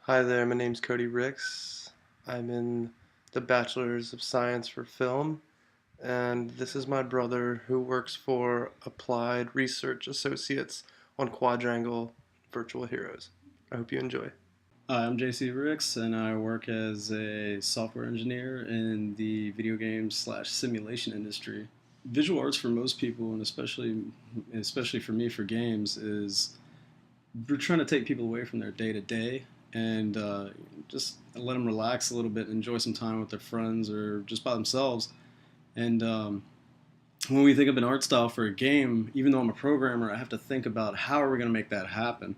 Hi there, my name's Cody Ricks. I'm in the Bachelor's of Science for Film, and this is my brother who works for Applied Research Associates on Quadrangle Virtual Heroes. I hope you enjoy. Hi, I'm JC Ricks, and I work as a software engineer in the video game slash simulation industry. Visual arts for most people, and especially for me for games, is we're trying to take people away from their day to day and just let them relax a little bit, and enjoy some time with their friends or just by themselves. And when we think of an art style for a game, even though I'm a programmer, I have to think about how are we going to make that happen.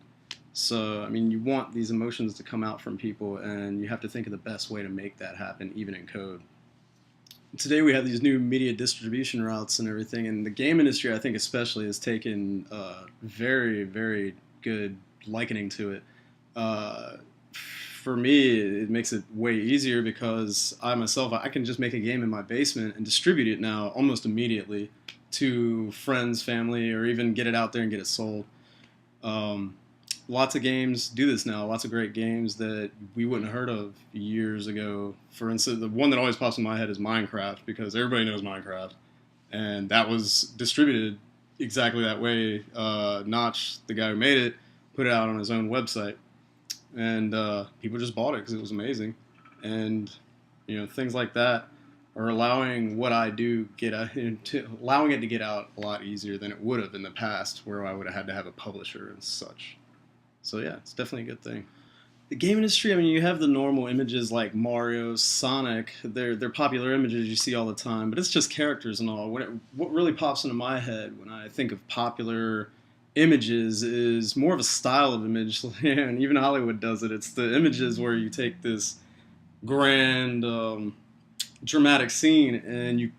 So, I mean, you want these emotions to come out from people, and you have to think of the best way to make that happen, even in code. Today, we have these new media distribution routes and everything, and the game industry, I think, especially, has taken very, very good likening to it. Uh, for me, it makes it way easier because I myself, I can just make a game in my basement and distribute it now almost immediately to friends, family, or even get it out there and get it sold. Um, Lots of games do this now. Lots of great games that we wouldn't have heard of years ago. For instance, the one that always pops in my head is Minecraft because everybody knows Minecraft, and that was distributed exactly that way. Notch, the guy who made it, put it out on his own website, and people just bought it because it was amazing. And things like that are allowing what I do get out, allowing it to get out a lot easier than it would have in the past, where I would have had to have a publisher and such. So yeah, it's definitely a good thing. The game industry, I mean, you have the normal images like Mario, Sonic. They're popular images you see all the time, but it's just characters and all. What really pops into my head when I think of popular images is more of a style of image, and even Hollywood does it. It's the images where you take this grand, dramatic scene and you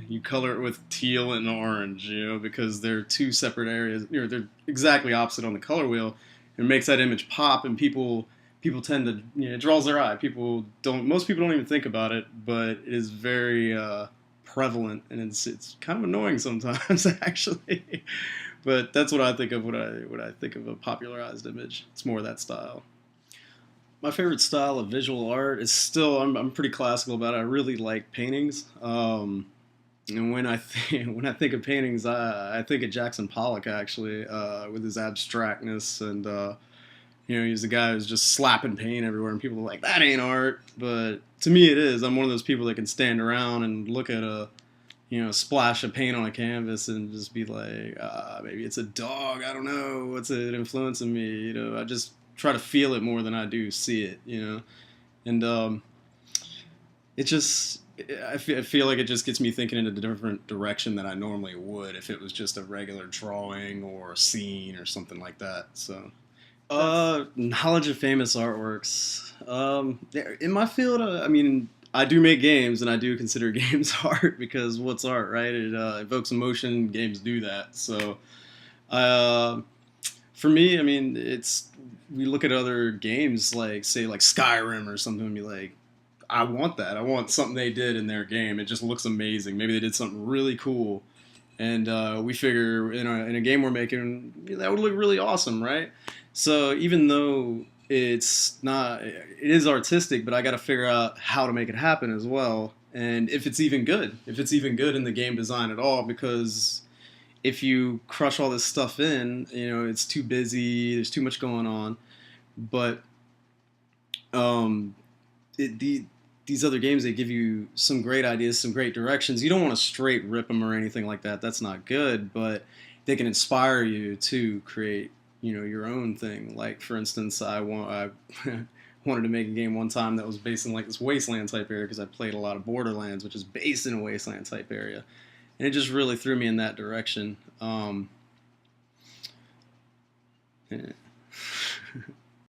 you color it with teal and orange, because they're two separate areas. They're exactly opposite on the color wheel. It makes that image pop, and people tend to, it draws their eye. Most people don't even think about it, but it is very prevalent, and it's kind of annoying sometimes actually. But that's what I think of when I think of a popularized image. It's more that style. My favorite style of visual art is still, I'm pretty classical about it. I really like paintings. And when I think of paintings, I think of Jackson Pollock actually, with his abstractness, and he's the guy who's just slapping paint everywhere, and people are like, that ain't art. But to me, it is. I'm one of those people that can stand around and look at a splash of paint on a canvas and just be like, maybe it's a dog. I don't know. What's it influencing me? I just try to feel it more than I do see it. And it just I feel like it just gets me thinking in a different direction than I normally would if it was just a regular drawing or a scene or something like that. So, knowledge of famous artworks. In my field, I mean, I do make games, and I do consider games art because what's art, right? It evokes emotion. Games do that. So, uh, for me, I mean, it's we look at other games like, say, like Skyrim or something, and be like, I want that. I want something they did in their game. It just looks amazing. Maybe they did something really cool, and we figure in a game we're making that would look really awesome, right? So even though it's not, it is artistic, but I got to figure out how to make it happen as well, and if it's even good in the game design at all, because if you crush all this stuff in, it's too busy. There's too much going on, but um, it, these other games, they give you some great ideas, some great directions. You don't want to straight rip them or anything like that. That's not good, but they can inspire you to create, your own thing. Like for instance, I wanted to make a game one time that was based in like this wasteland type area because I played a lot of Borderlands, which is based in a wasteland type area, and it just really threw me in that direction. Yeah.